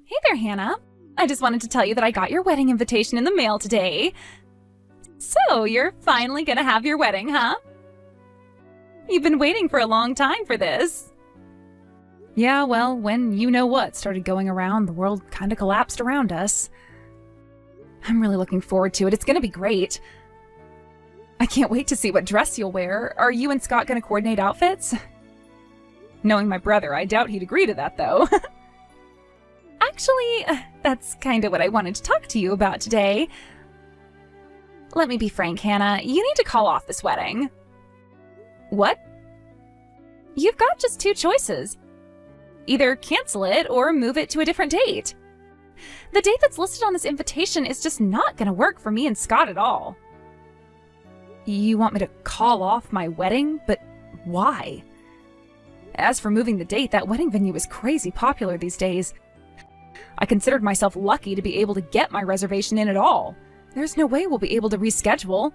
Hey there, Hannah. I just wanted to tell you that I got your wedding invitation in the mail today. So, you're finally gonna have your wedding, huh? You've been waiting for a long time for this. Yeah, well, when you-know-what started going around, the world kinda collapsed around us. I'm really looking forward to it. It's gonna be great. I can't wait to see what dress you'll wear. Are you and Scott gonna coordinate outfits? Knowing my brother, I doubt he'd agree to that, though. Actually, that's kinda what I wanted to talk to you about today. Let me be frank, Hannah. You need to call off this wedding. What? You've got just two choices. Either cancel it or move it to a different date. The date that's listed on this invitation is just not gonna work for me and Scott at all. You want me to call off my wedding? But why? As for moving the date, that wedding venue is crazy popular these days. I considered myself lucky to be able to get my reservation in at all. There's no way we'll be able to reschedule.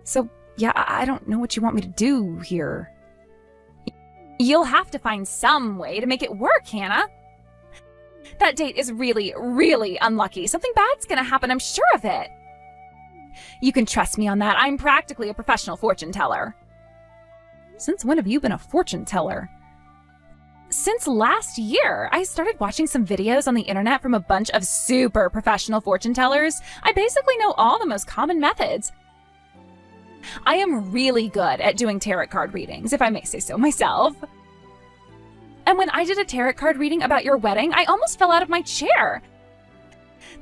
So, yeah, I don't know what you want me to do here. You'll have to find some way to make it work, Hannah. That date is really, really unlucky. Something bad's gonna happen, I'm sure of it. You can trust me on that. I'm practically a professional fortune teller. Since when have you been a fortune teller? Since last year, I started watching some videos on the internet from a bunch of super professional fortune tellers. I basically know all the most common methods. I am really good at doing tarot card readings, if I may say so myself. And when I did a tarot card reading about your wedding, I almost fell out of my chair.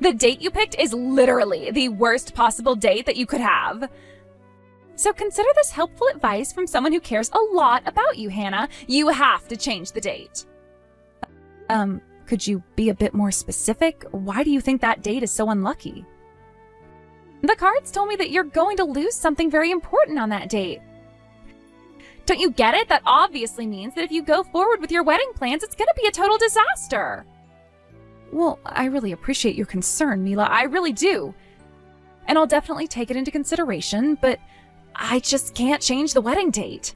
The date you picked is literally the worst possible date that you could have. So consider this helpful advice from someone who cares a lot about you, Hannah. You have to change the date. Could you be a bit more specific? Why do you think that date is so unlucky? The cards told me that you're going to lose something very important on that date. Don't you get it? That obviously means that if you go forward with your wedding plans, it's gonna be a total disaster. Well, I really appreciate your concern, Mila. I really do. And I'll definitely take it into consideration, but I just can't change the wedding date.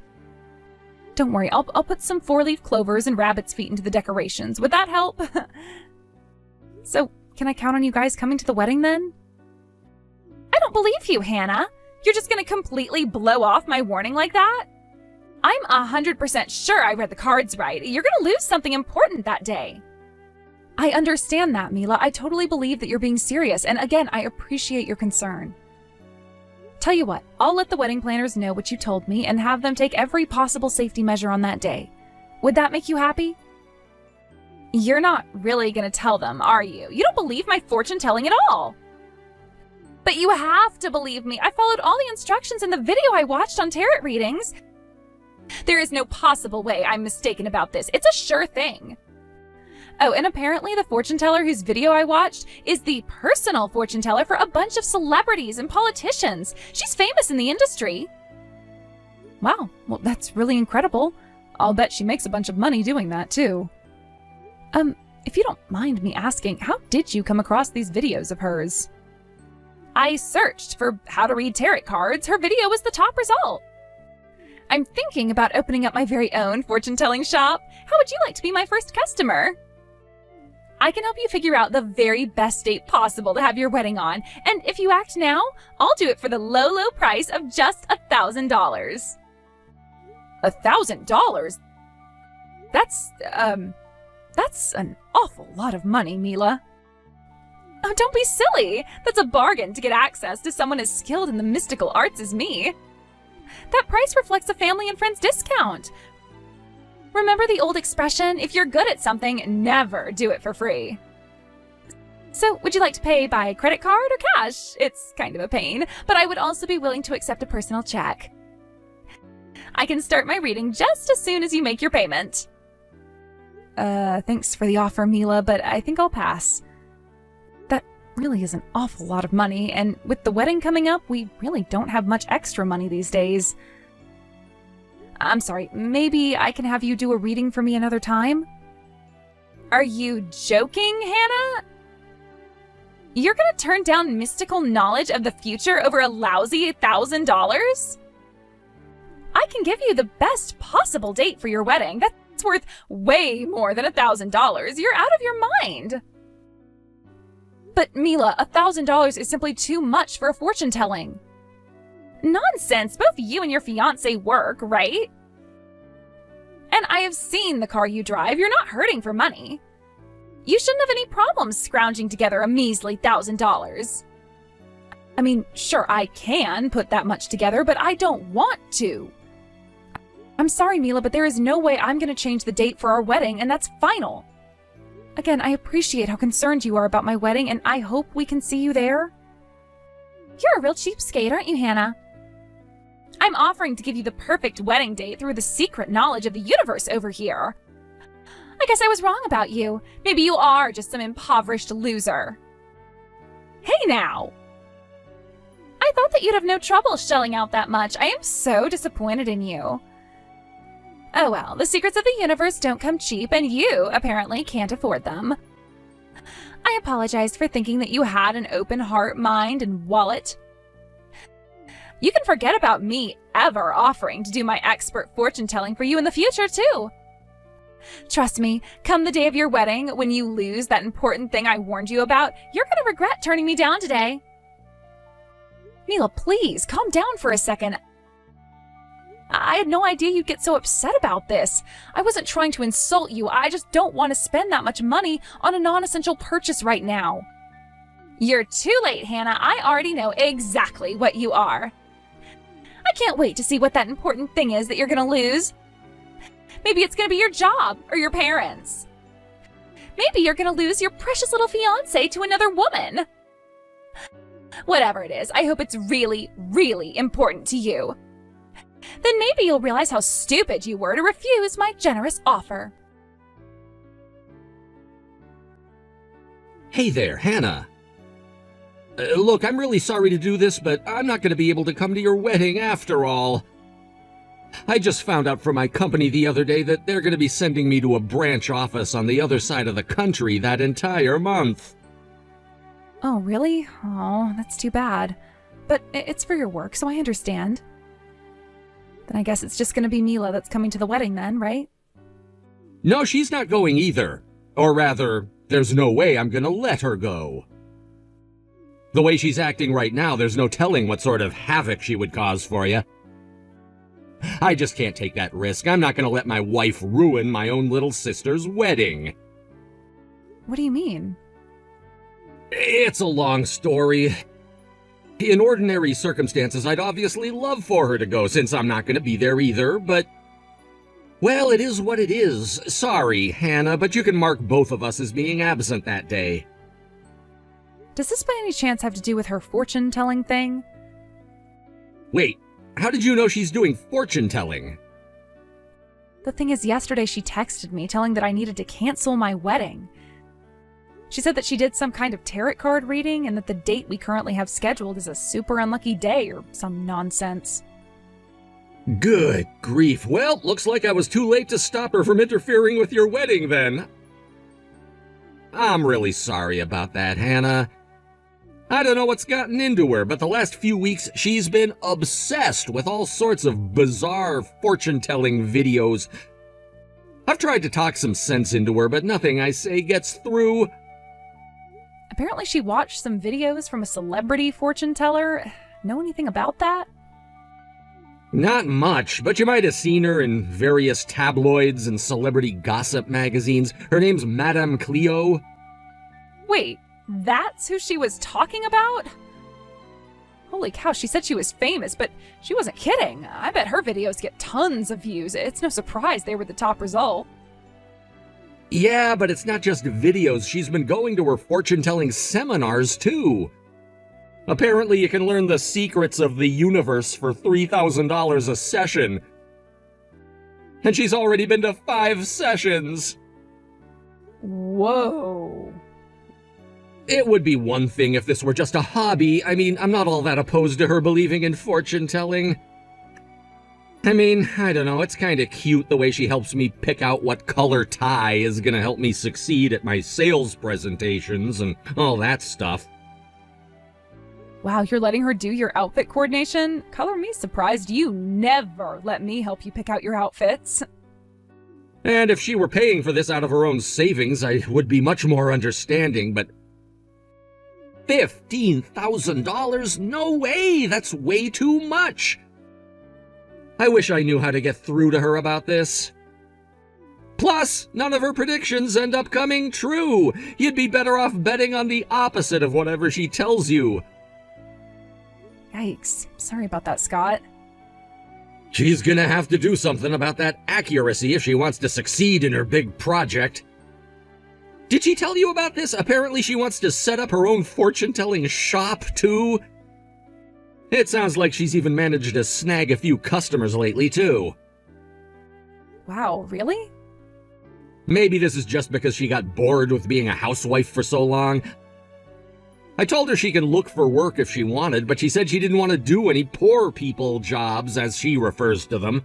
Don't worry, I'll put some 4-leaf clovers and rabbit's feet into the decorations. Would that help? So, can I count on you guys coming to the wedding then? I don't believe you, Hannah. You're just gonna completely blow off my warning like that? I'm 100% sure I read the cards right. You're gonna lose something important that day. I understand that, Mila. I totally believe that you're being serious, and again, I appreciate your concern. Tell you what, I'll let the wedding planners know what you told me and have them take every possible safety measure on that day. Would that make you happy? You're not really gonna tell them, are you? You don't believe my fortune telling at all. But you have to believe me. I followed all the instructions in the video I watched on tarot readings. There is no possible way I'm mistaken about this. It's a sure thing. Oh, and apparently the fortune teller whose video I watched is the personal fortune teller for a bunch of celebrities and politicians. She's famous in the industry. Wow, well, that's really incredible. I'll bet she makes a bunch of money doing that, too. If you don't mind me asking, how did you come across these videos of hers? I searched for how to read tarot cards. Her video was the top result. I'm thinking about opening up my very own fortune-telling shop. How would you like to be my first customer? I can help you figure out the very best date possible to have your wedding on, and if you act now, I'll do it for the low, low price of just $1,000. $1,000? That's an awful lot of money, Mila. Oh, don't be silly. That's a bargain to get access to someone as skilled in the mystical arts as me. That price reflects a family and friends discount. Remember the old expression, if you're good at something, never do it for free. So, would you like to pay by credit card or cash? It's kind of a pain, but I would also be willing to accept a personal check. I can start my reading just as soon as you make your payment. Thanks for the offer, Mila, but I think I'll pass. That really is an awful lot of money, and with the wedding coming up, we really don't have much extra money these days. I'm sorry, maybe I can have you do a reading for me another time? Are you joking, Hannah? You're gonna turn down mystical knowledge of the future over a lousy $1,000? I can give you the best possible date for your wedding. That's It's worth way more than $1,000. You're out of your mind. But Mila, $1,000 is simply too much for a fortune telling. Nonsense. Both you and your fiancé work, right? And I have seen the car you drive. You're not hurting for money. You shouldn't have any problems scrounging together a measly $1,000. I mean, sure, I can put that much together, but I don't want to. I'm sorry, Mila, but there is no way I'm going to change the date for our wedding, and that's final. Again, I appreciate how concerned you are about my wedding, and I hope we can see you there. You're a real cheapskate, aren't you, Hannah? I'm offering to give you the perfect wedding date through the secret knowledge of the universe over here. I guess I was wrong about you. Maybe you are just some impoverished loser. Hey now! I thought that you'd have no trouble shelling out that much. I am so disappointed in you. Oh well, the secrets of the universe don't come cheap, and you apparently can't afford them. I apologize for thinking that you had an open heart, mind, and wallet. You can forget about me ever offering to do my expert fortune telling for you in the future, too. Trust me, come the day of your wedding, when you lose that important thing I warned you about, you're going to regret turning me down today. Mila, please, calm down for a second. I had no idea you'd get so upset about this. I wasn't trying to insult you. I just don't want to spend that much money on a non-essential purchase right now. You're too late, Hannah. I already know exactly what you are. I can't wait to see what that important thing is that you're going to lose. Maybe it's going to be your job or your parents. Maybe you're going to lose your precious little fiancé to another woman. Whatever it is, I hope it's really, really important to you. Then maybe you'll realize how stupid you were to refuse my generous offer. Hey there, Hannah. Look, I'm really sorry to do this, but I'm not going to be able to come to your wedding after all. I just found out from my company the other day that they're going to be sending me to a branch office on the other side of the country that entire month. Oh, really? Oh, that's too bad. But it's for your work, so I understand. Then I guess it's just going to be Mila that's coming to the wedding then, right? No, she's not going either. Or rather, there's no way I'm going to let her go. The way she's acting right now, there's no telling what sort of havoc she would cause for you. I just can't take that risk. I'm not going to let my wife ruin my own little sister's wedding. What do you mean? It's a long story. In ordinary circumstances, I'd obviously love for her to go since I'm not going to be there either, but... Well, it is what it is. Sorry, Hannah, but you can mark both of us as being absent that day. Does this by any chance have to do with her fortune-telling thing? Wait, how did you know she's doing fortune-telling? The thing is, yesterday she texted me telling that I needed to cancel my wedding. She said that she did some kind of tarot card reading and that the date we currently have scheduled is a super unlucky day or some nonsense. Good grief. Well, looks like I was too late to stop her from interfering with your wedding then. I'm really sorry about that, Hannah. I don't know what's gotten into her, but the last few weeks she's been obsessed with all sorts of bizarre fortune-telling videos. I've tried to talk some sense into her, but nothing I say gets through. Apparently she watched some videos from a celebrity fortune teller. Know anything about that? Not much, but you might have seen her in various tabloids and celebrity gossip magazines. Her name's Madame Cleo. Wait, that's who she was talking about? Holy cow, she said she was famous, but she wasn't kidding. I bet her videos get tons of views. It's no surprise they were the top result. Yeah, but it's not just videos. She's been going to her fortune-telling seminars, too. Apparently, you can learn the secrets of the universe for $3,000 a session. And she's already been to 5 sessions. Whoa. It would be one thing if this were just a hobby. I mean, I'm not all that opposed to her believing in fortune-telling. I mean, I don't know, it's kinda cute the way she helps me pick out what color tie is gonna help me succeed at my sales presentations and all that stuff. Wow, you're letting her do your outfit coordination? Color me surprised you never let me help you pick out your outfits. And if she were paying for this out of her own savings, I would be much more understanding, but $15,000? No way! That's way too much! I wish I knew how to get through to her about this. Plus, none of her predictions end up coming true. You'd be better off betting on the opposite of whatever she tells you. Yikes. Sorry about that, Scott. She's gonna have to do something about that accuracy if she wants to succeed in her big project. Did she tell you about this? Apparently she wants to set up her own fortune-telling shop, too. It sounds like she's even managed to snag a few customers lately, too. Wow, really? Maybe this is just because she got bored with being a housewife for so long. I told her she can look for work if she wanted, but she said she didn't want to do any poor people jobs, as she refers to them.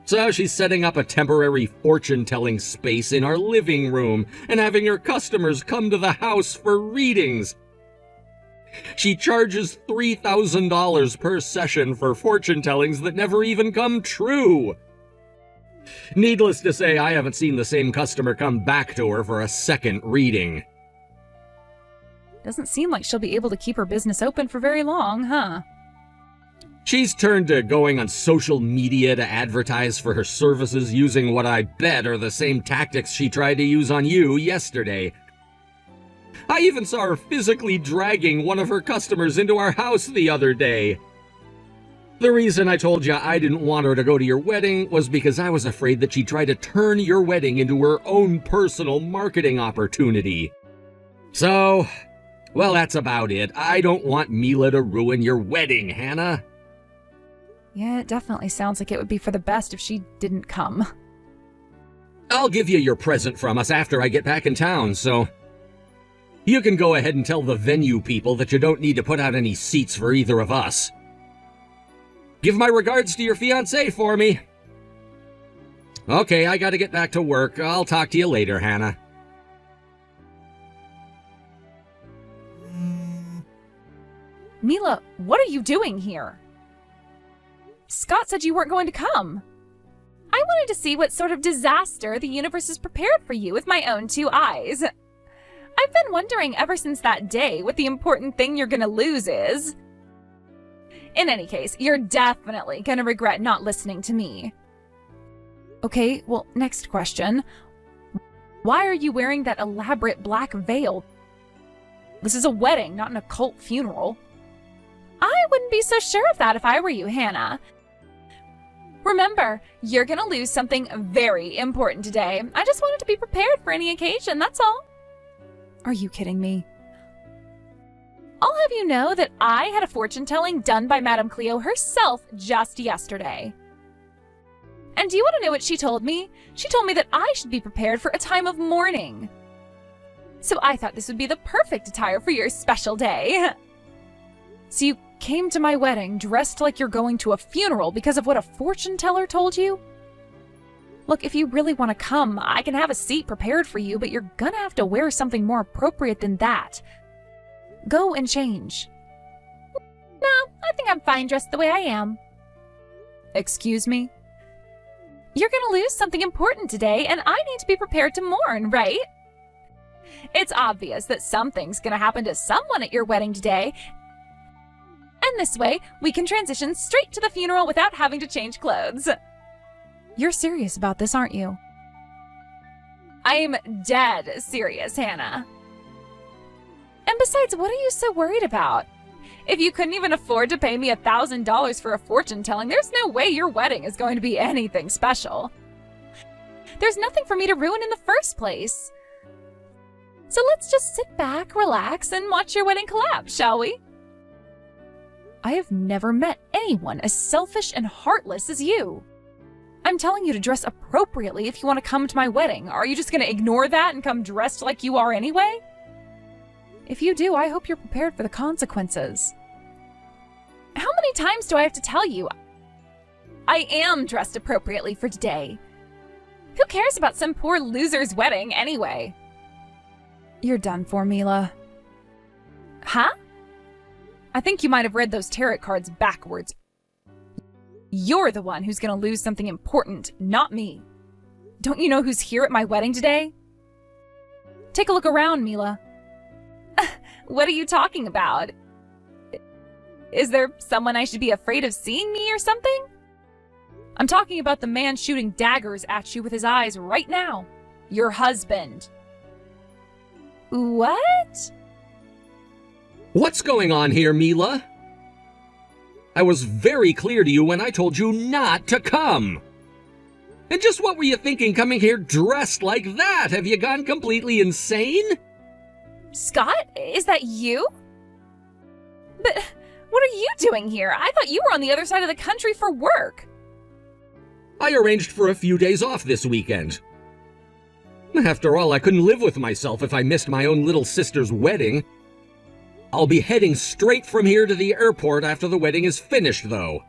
So she's setting up a temporary fortune-telling space in our living room and having her customers come to the house for readings. She charges $3,000 per session for fortune-tellings that never even come true. Needless to say, I haven't seen the same customer come back to her for a second reading. Doesn't seem like she'll be able to keep her business open for very long, huh? She's turned to going on social media to advertise for her services using what I bet are the same tactics she tried to use on you yesterday. I even saw her physically dragging one of her customers into our house the other day. The reason I told you I didn't want her to go to your wedding was because I was afraid that she'd try to turn your wedding into her own personal marketing opportunity. So, well, that's about it. I don't want Mila to ruin your wedding, Hannah. Yeah, it definitely sounds like it would be for the best if she didn't come. I'll give you your present from us after I get back in town, so you can go ahead and tell the venue people that you don't need to put out any seats for either of us. Give my regards to your fiancé for me. Okay, I gotta get back to work. I'll talk to you later, Hannah. Mila, what are you doing here? Scott said you weren't going to come. I wanted to see what sort of disaster the universe has prepared for you with my own two eyes. I've been wondering ever since that day what the important thing you're gonna lose is. In any case, you're definitely gonna regret not listening to me. Okay, well, next question. Why are you wearing that elaborate black veil? This is a wedding, not an occult funeral. I wouldn't be so sure of that if I were you, Hannah. Remember, you're gonna lose something very important today. I just wanted to be prepared for any occasion, that's all. Are you kidding me? I'll have you know that I had a fortune-telling done by Madame Cleo herself just yesterday. And do you want to know what she told me? She told me that I should be prepared for a time of mourning. So I thought this would be the perfect attire for your special day. So you came to my wedding dressed like you're going to a funeral because of what a fortune teller told you? Look, if you really want to come, I can have a seat prepared for you, but you're gonna have to wear something more appropriate than that. Go and change. No, I think I'm fine dressed the way I am. Excuse me? You're gonna lose something important today, and I need to be prepared to mourn, right? It's obvious that something's gonna happen to someone at your wedding today, and this way, we can transition straight to the funeral without having to change clothes. You're serious about this, aren't you? I'm dead serious, Hannah. And besides, what are you so worried about? If you couldn't even afford to pay me $1,000 for a fortune telling, there's no way your wedding is going to be anything special. There's nothing for me to ruin in the first place. So let's just sit back, relax, and watch your wedding collapse, shall we? I have never met anyone as selfish and heartless as you. I'm telling you to dress appropriately if you want to come to my wedding. Are you just going to ignore that and come dressed like you are anyway? If you do, I hope you're prepared for the consequences. How many times do I have to tell you? I am dressed appropriately for today. Who cares about some poor loser's wedding anyway? You're done for, Mila. Huh? I think you might have read those tarot cards backwards. You're the one who's gonna lose something important, not me. Don't you know who's here at my wedding today? Take a look around, Mila. What are you talking about? Is there someone I should be afraid of seeing me or something? I'm talking about the man shooting daggers at you with his eyes right now. Your husband. What? What's going on here, Mila? I was very clear to you when I told you not to come. And just what were you thinking coming here dressed like that? Have you gone completely insane? Scott, is that you? But what are you doing here? I thought you were on the other side of the country for work. I arranged for a few days off this weekend. After all, I couldn't live with myself if I missed my own little sister's wedding. I'll be heading straight from here to the airport after the wedding is finished, though.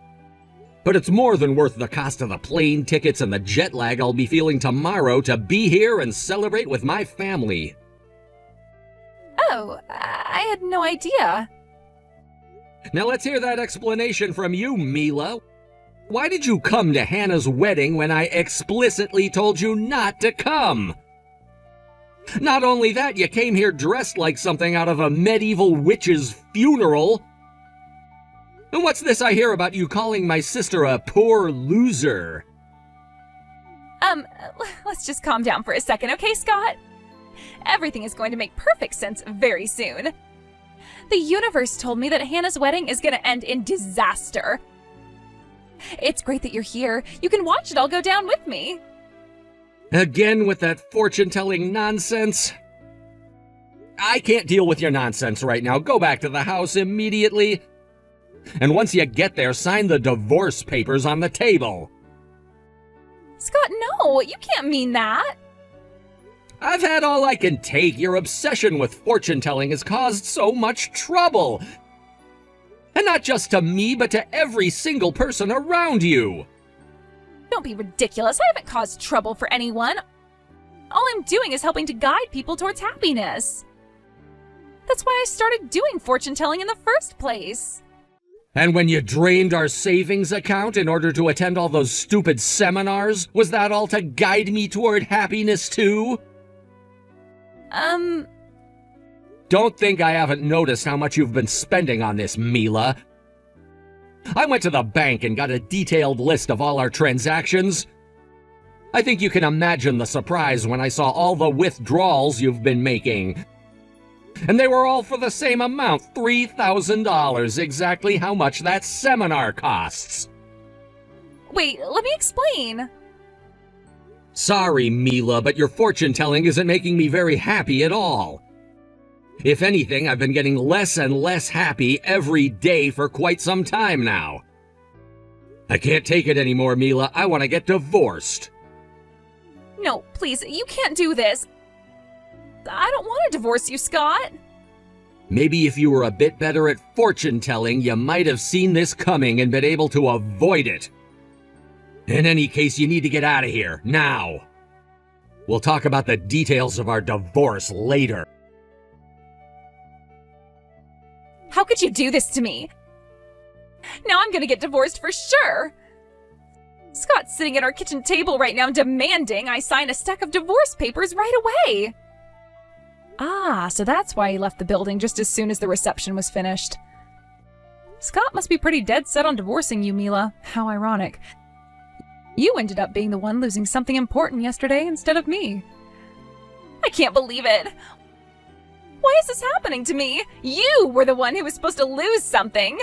But it's more than worth the cost of the plane tickets and the jet lag I'll be feeling tomorrow to be here and celebrate with my family. Oh, I had no idea. Now let's hear that explanation from you, Mila. Why did you come to Hannah's wedding when I explicitly told you not to come? Not only that, you came here dressed like something out of a medieval witch's funeral. And what's this I hear about you calling my sister a poor loser? Let's just calm down for a second, okay, Scott? Everything is going to make perfect sense very soon. The universe told me that Hannah's wedding is going to end in disaster. It's great that you're here. You can watch it all go down with me. Again with that fortune-telling nonsense? I can't deal with your nonsense right now. Go back to the house immediately. And once you get there, sign the divorce papers on the table. Scott, no, you can't mean that. I've had all I can take. Your obsession with fortune-telling has caused so much trouble. And not just to me, but to every single person around you. Don't be ridiculous. I haven't caused trouble for anyone. All I'm doing is helping to guide people towards happiness. That's why I started doing fortune-telling in the first place. And when you drained our savings account in order to attend all those stupid seminars, was that all to guide me toward happiness too? Don't think I haven't noticed how much you've been spending on this, Mila. I went to the bank and got a detailed list of all our transactions. I think you can imagine the surprise when I saw all the withdrawals you've been making. And they were all for the same amount, $3,000, exactly how much that seminar costs. Wait, let me explain. Sorry, Mila, but your fortune-telling isn't making me very happy at all. If anything, I've been getting less and less happy every day for quite some time now. I can't take it anymore, Mila. I want to get divorced. No, please, you can't do this. I don't want to divorce you, Scott. Maybe if you were a bit better at fortune-telling, you might have seen this coming and been able to avoid it. In any case, you need to get out of here, now. We'll talk about the details of our divorce later. How could you do this to me? Now I'm gonna get divorced for sure. Scott's sitting at our kitchen table right now demanding I sign a stack of divorce papers right away. Ah, so that's why he left the building just as soon as the reception was finished. Scott must be pretty dead set on divorcing you, Mila. How ironic. You ended up being the one losing something important yesterday instead of me. I can't believe it. Why is this happening to me? You were the one who was supposed to lose something.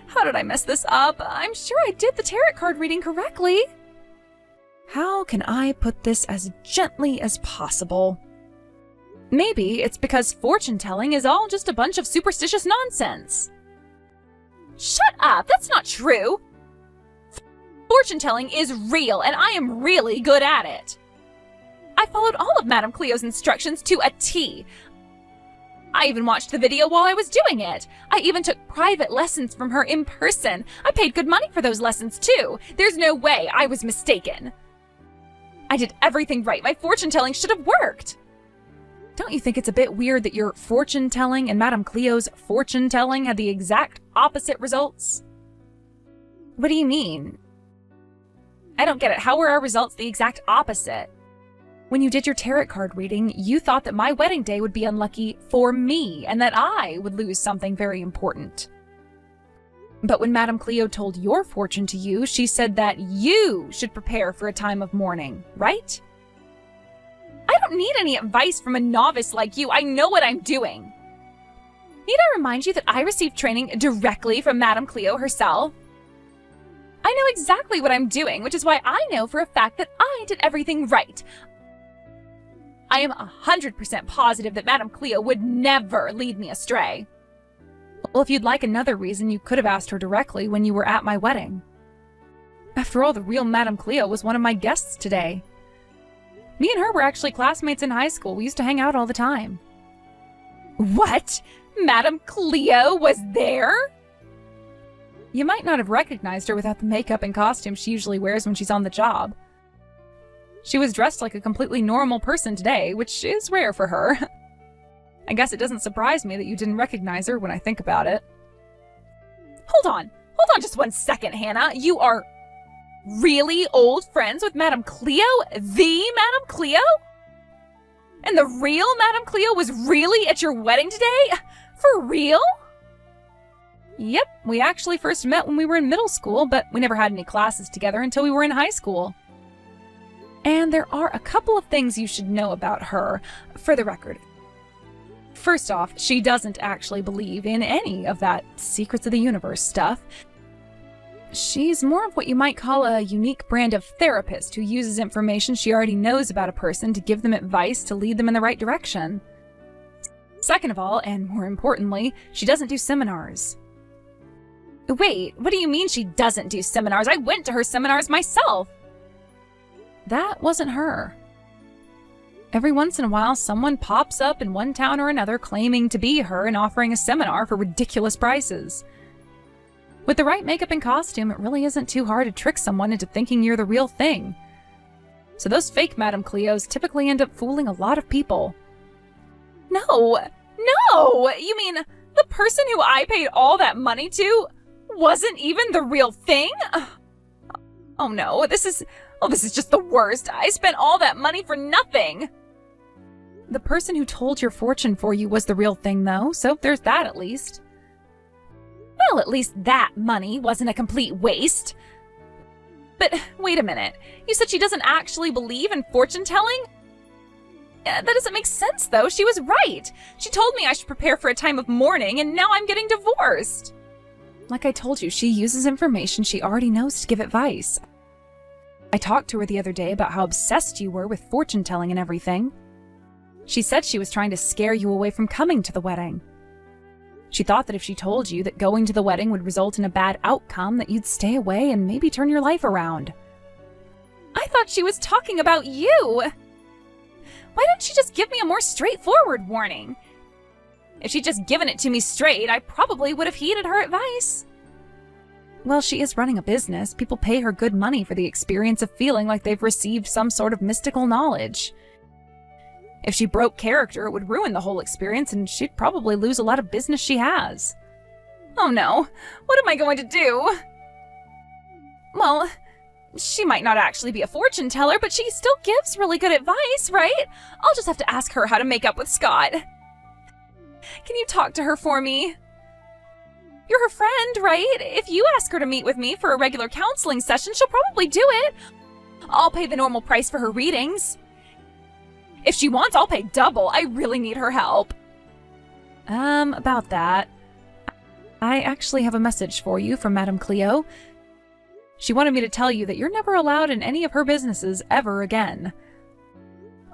How did I mess this up? I'm sure I did the tarot card reading correctly. How can I put this as gently as possible? Maybe it's because fortune-telling is all just a bunch of superstitious nonsense. Shut up! That's not true! Fortune-telling is real, and I am really good at it. I followed all of Madame Cleo's instructions to a T. I even watched the video while I was doing it. I even took private lessons from her in person. I paid good money for those lessons, too. There's no way I was mistaken. I did everything right. My fortune-telling should have worked. Don't you think it's a bit weird that your fortune-telling and Madame Cleo's fortune-telling had the exact opposite results? What do you mean? I don't get it. How were our results the exact opposite? When you did your tarot card reading, you thought that my wedding day would be unlucky for me and that I would lose something very important. But when Madame Cleo told your fortune to you, she said that you should prepare for a time of mourning, right? I don't need any advice from a novice like you. I know what I'm doing. Need I remind you that I received training directly from Madame Cleo herself? I know exactly what I'm doing, which is why I know for a fact that I did everything right. I am 100% positive that Madame Cleo would never lead me astray. Well, if you'd like another reason, you could have asked her directly when you were at my wedding. After all, the real Madame Cleo was one of my guests today. Me and her were actually classmates in high school. We used to hang out all the time. What? Madame Cleo was there? You might not have recognized her without the makeup and costume she usually wears when she's on the job. She was dressed like a completely normal person today, which is rare for her. I guess it doesn't surprise me that you didn't recognize her when I think about it. Hold on just 1 second, Hannah. You are really old friends with Madame Cleo? The Madame Cleo? And the real Madame Cleo was really at your wedding today? For real? Yep, we actually first met when we were in middle school, but we never had any classes together until we were in high school. And there are a couple of things you should know about her, for the record. First off, she doesn't actually believe in any of that secrets of the universe stuff. She's more of what you might call a unique brand of therapist who uses information she already knows about a person to give them advice to lead them in the right direction. Second of all, and more importantly, she doesn't do seminars. Wait, what do you mean she doesn't do seminars? I went to her seminars myself. That wasn't her. Every once in a while, someone pops up in one town or another claiming to be her and offering a seminar for ridiculous prices. With the right makeup and costume, it really isn't too hard to trick someone into thinking you're the real thing. So those fake Madame Cleos typically end up fooling a lot of people. No! You mean the person who I paid all that money to wasn't even the real thing? Oh no, this is just the worst. I spent all that money for nothing. The person who told your fortune for you was the real thing, though, so there's that at least. Well, at least that money wasn't a complete waste. But wait a minute. You said she doesn't actually believe in fortune-telling? That doesn't make sense, though. She was right. She told me I should prepare for a time of mourning, and now I'm getting divorced. Like I told you, she uses information she already knows to give advice. I talked to her the other day about how obsessed you were with fortune-telling and everything. She said she was trying to scare you away from coming to the wedding. She thought that if she told you that going to the wedding would result in a bad outcome, that you'd stay away and maybe turn your life around. I thought she was talking about you! Why didn't she just give me a more straightforward warning? If she'd just given it to me straight, I probably would have heeded her advice. Well, she is running a business. People pay her good money for the experience of feeling like they've received some sort of mystical knowledge. If she broke character, it would ruin the whole experience, and she'd probably lose a lot of business she has. Oh no, what am I going to do? Well, she might not actually be a fortune teller, but she still gives really good advice, right? I'll just have to ask her how to make up with Scott. Can you talk to her for me? You're her friend, right? If you ask her to meet with me for a regular counseling session, she'll probably do it. I'll pay the normal price for her readings. If she wants, I'll pay double. I really need her help. About that. I actually have a message for you from Madame Cleo. She wanted me to tell you that you're never allowed in any of her businesses ever again.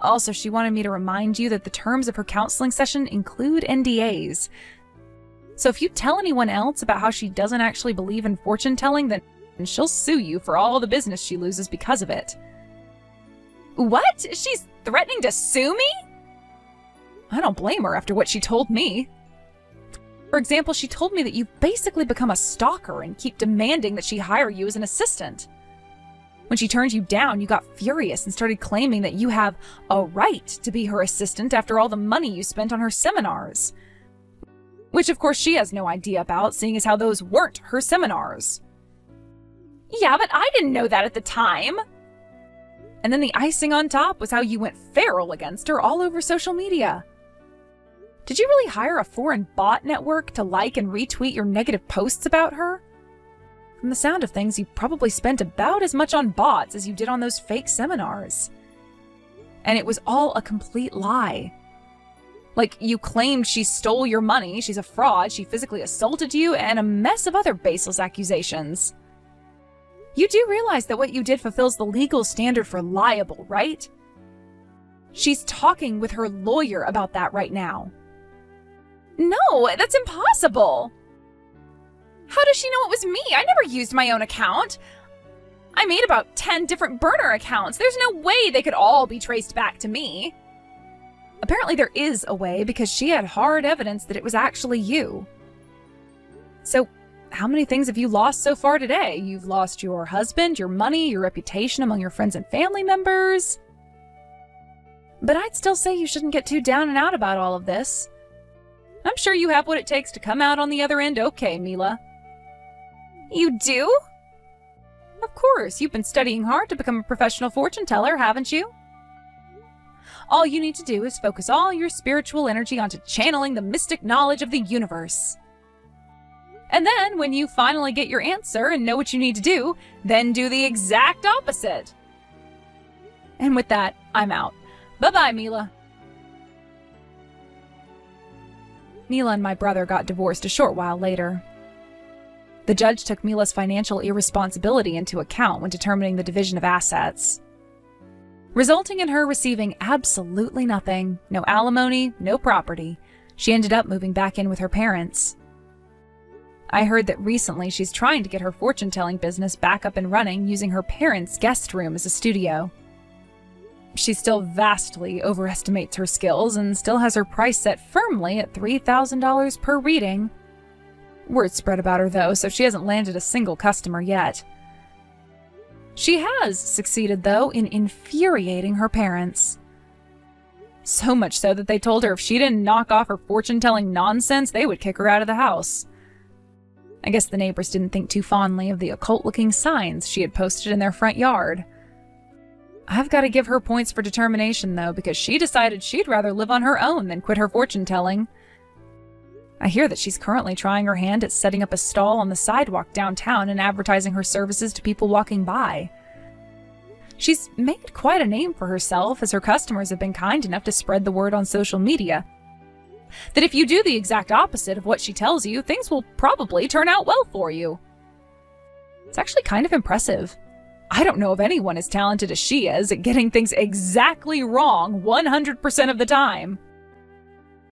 Also, she wanted me to remind you that the terms of her counseling session include NDAs. So if you tell anyone else about how she doesn't actually believe in fortune-telling, then she'll sue you for all the business she loses because of it. What? She's threatening to sue me? I don't blame her after what she told me. For example, she told me that you've basically become a stalker and keep demanding that she hire you as an assistant. When she turned you down, you got furious and started claiming that you have a right to be her assistant after all the money you spent on her seminars. Which, of course, she has no idea about, seeing as how those weren't her seminars. Yeah, but I didn't know that at the time. And then the icing on top was how you went feral against her all over social media. Did you really hire a foreign bot network to like and retweet your negative posts about her? From the sound of things, you probably spent about as much on bots as you did on those fake seminars. And it was all a complete lie. Like, you claimed she stole your money, she's a fraud, she physically assaulted you, and a mess of other baseless accusations. You do realize that what you did fulfills the legal standard for liable, right? She's talking with her lawyer about that right now. No, that's impossible. How does she know it was me? I never used my own account. I made about 10 different burner accounts. There's no way they could all be traced back to me. Apparently there is a way because she had hard evidence that it was actually you. So, how many things have you lost so far today? You've lost your husband, your money, your reputation among your friends and family members. But I'd still say you shouldn't get too down and out about all of this. I'm sure you have what it takes to come out on the other end okay, Mila. You do? Of course, you've been studying hard to become a professional fortune teller, haven't you? All you need to do is focus all your spiritual energy onto channeling the mystic knowledge of the universe. And then, when you finally get your answer and know what you need to do, then do the exact opposite. And with that, I'm out. Bye-bye, Mila. Mila and my brother got divorced a short while later. The judge took Mila's financial irresponsibility into account when determining the division of assets, resulting in her receiving absolutely nothing. No alimony, no property. She ended up moving back in with her parents. I heard that recently she's trying to get her fortune-telling business back up and running using her parents' guest room as a studio. She still vastly overestimates her skills and still has her price set firmly at $3,000 per reading. Word spread about her though, so she hasn't landed a single customer yet. She has succeeded, though, in infuriating her parents. So much so that they told her if she didn't knock off her fortune-telling nonsense, they would kick her out of the house. I guess the neighbors didn't think too fondly of the occult-looking signs she had posted in their front yard. I've got to give her points for determination, though, because she decided she'd rather live on her own than quit her fortune-telling. I hear that she's currently trying her hand at setting up a stall on the sidewalk downtown and advertising her services to people walking by. She's made quite a name for herself, as her customers have been kind enough to spread the word on social media that if you do the exact opposite of what she tells you, things will probably turn out well for you. It's actually kind of impressive. I don't know of anyone as talented as she is at getting things exactly wrong 100% of the time.